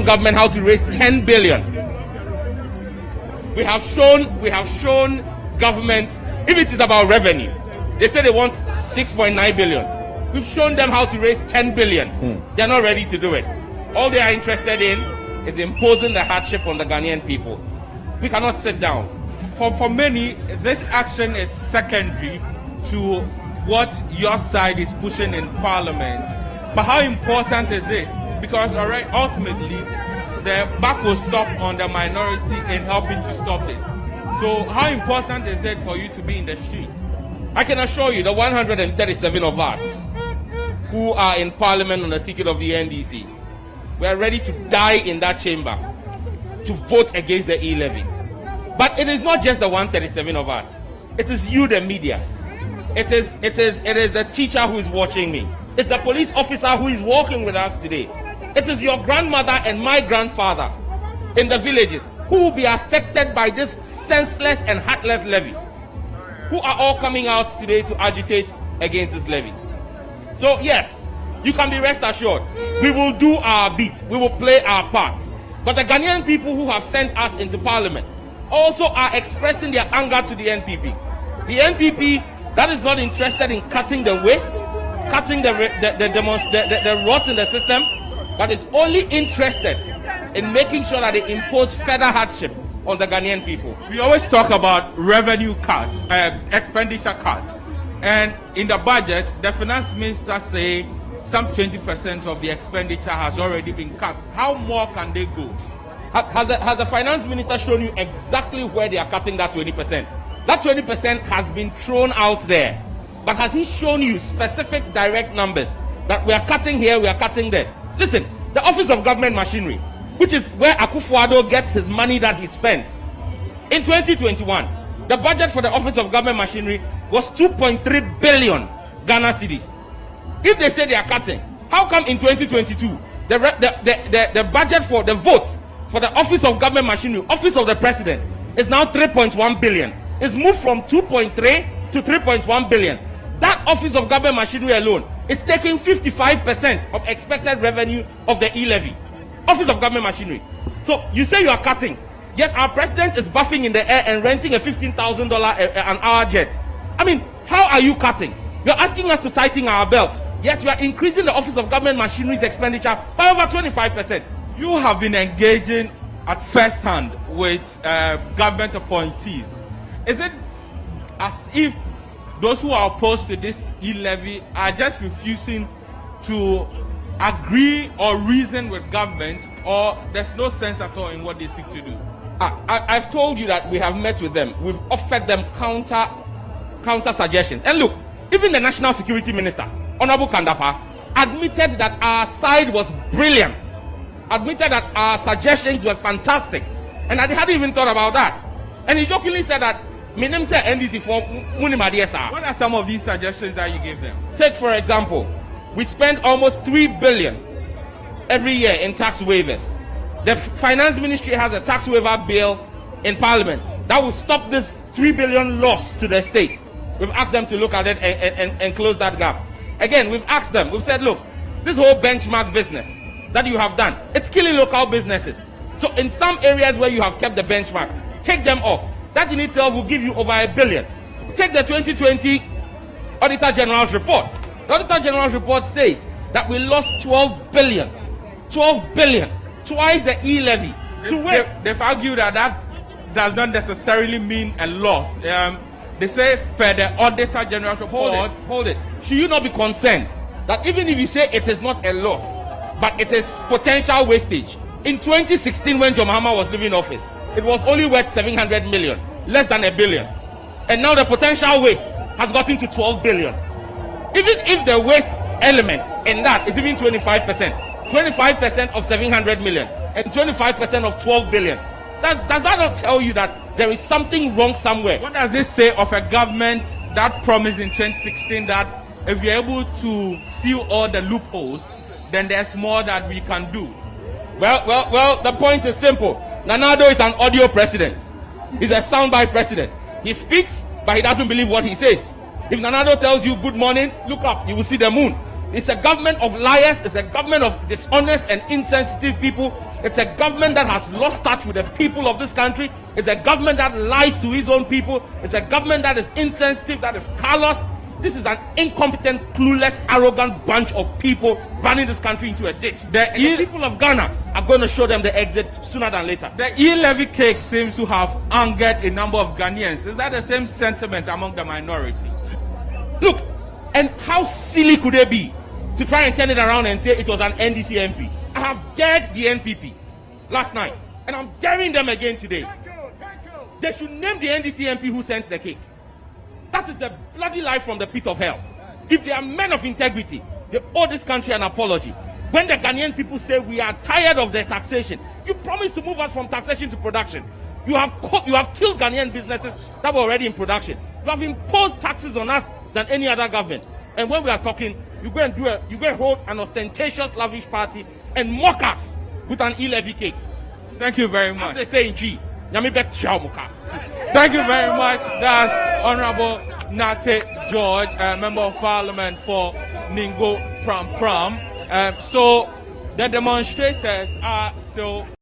government how to raise 10 billion. We have shown government, if it is about revenue, they say they want 6.9 billion. We've shown them how to raise 10 billion. They're not ready to do it. All they are interested in is imposing the hardship on the Ghanaian people. We cannot sit down. For many, this action is secondary to what your side is pushing in Parliament. But how important is it? Because ultimately, the buck will stop on the minority in helping to stop this. So how important is it for you to be in the street? I can assure you, the 137 of us who are in Parliament on the ticket of the NDC, we are ready to die in that chamber to vote against the E-Levy. But it is not just the 137 of us. It is you, the media. It is the teacher who is watching me. It's the police officer who is walking with us today. It is your grandmother and my grandfather in the villages who will be affected by this senseless and heartless levy, who are all coming out today to agitate against this levy. So yes, you can be rest assured, we will do our bit, we will play our part. But the Ghanaian people who have sent us into Parliament also are expressing their anger to the NPP. The NPP that is not interested in cutting the waste, cutting the rot in the system, but is only interested in making sure that they impose further hardship on the Ghanaian people. We always talk about revenue cuts, expenditure cuts. And in the budget, the finance minister say some 20% of the expenditure has already been cut. How more can they go? Has the finance minister shown you exactly where they are cutting that 20%? That 20% has been thrown out there. But has he shown you specific direct numbers that we are cutting here, we are cutting there? Listen, the Office of Government Machinery, which is where Akufo-Addo gets his money that he spent. In 2021, the budget for the Office of Government Machinery was 2.3 billion Ghana cedis. If they say they are cutting, how come in 2022, the budget for the vote for the Office of Government Machinery, Office of the President, is now 3.1 billion. It's moved from 2.3 to 3.1 billion. That Office of Government Machinery alone is taking 55% of expected revenue of the E-Levy. Office of Government Machinery. So you say you are cutting, yet our president is buffing in the air and renting a $15,000 an hour jet. I mean, how are you cutting? You're asking us to tighten our belt, yet you are increasing the Office of Government Machinery's expenditure by over 25%. You have been engaging at first hand with government appointees. Is it as if those who are opposed to this E-Levy are just refusing to agree or reason with government, or there's no sense at all in what they seek to do? I've told you that we have met with them. We've offered them counter suggestions. And look, even the National Security Minister, Honorable Kandapa, admitted that our side was brilliant, admitted that our suggestions were fantastic, and that they hadn't even thought about that. And he jokingly said that NDC for Munimadiesa. What are some of these suggestions that you gave them? Take, for example, we spend almost 3 billion every year in tax waivers. The finance ministry has a tax waiver bill in Parliament that will stop this 3 billion loss to the state. We've asked them to look at it and close that gap. Again, we've asked them, we've said, look, this whole benchmark business that you have done, it's killing local businesses. So in some areas where you have kept the benchmark, take them off. That in itself will give you over $1 billion. Take the 2020 Auditor General's report. The Auditor General's report says that we lost 12 billion. 12 billion. Twice the E-Levy. They've argued that that does not necessarily mean a loss. They say per the Auditor General's report. Hold it. Should you not be concerned that even if you say it is not a loss, but it is potential wastage? In 2016, when John Mahama was leaving office, it was only worth 700 million, less than $1 billion. And now the potential waste has gotten to 12 billion. Even if the waste element in that is even 25% of 700 million and 25% of 12 billion, does that not tell you that there is something wrong somewhere? What does this say of a government that promised in 2016 that if you're able to seal all the loopholes, then there's more that we can do? Well, the point is simple. Nanado is an audio president. He's a soundbite president. He speaks, but he doesn't believe what he says. If Nanado tells you good morning, look up, you will see the moon. It's a government of liars. It's a government of dishonest and insensitive people It's a government that has lost touch with the people of this country. It's a government that lies to its own people. It's a government that is insensitive, that is callous. This is an incompetent, clueless, arrogant bunch of people running this country into a ditch. The people of Ghana are going to show them the exit sooner than later. The E-Levy cake seems to have angered a number of Ghanaians. Is that the same sentiment among the minority? Look, and how silly could they be to try and turn it around and say it was an NDC MP? I have dared the NPP last night, and I'm daring them again today. They should name the NDC MP who sent the cake. That is the bloody lie from the pit of hell. If they are men of integrity, they owe this country an apology. When the Ghanaian people say we are tired of their taxation, you promised to move us from taxation to production. You have killed Ghanaian businesses that were already in production. You have imposed taxes on us than any other government. And when we are talking, you go and hold an ostentatious, lavish party and mock us with an E-Levy cake. Thank you very much. As they say in G, thank you very much. That's Honorable Nate George, Member of Parliament for Ningo Pram Pram. So the demonstrators are still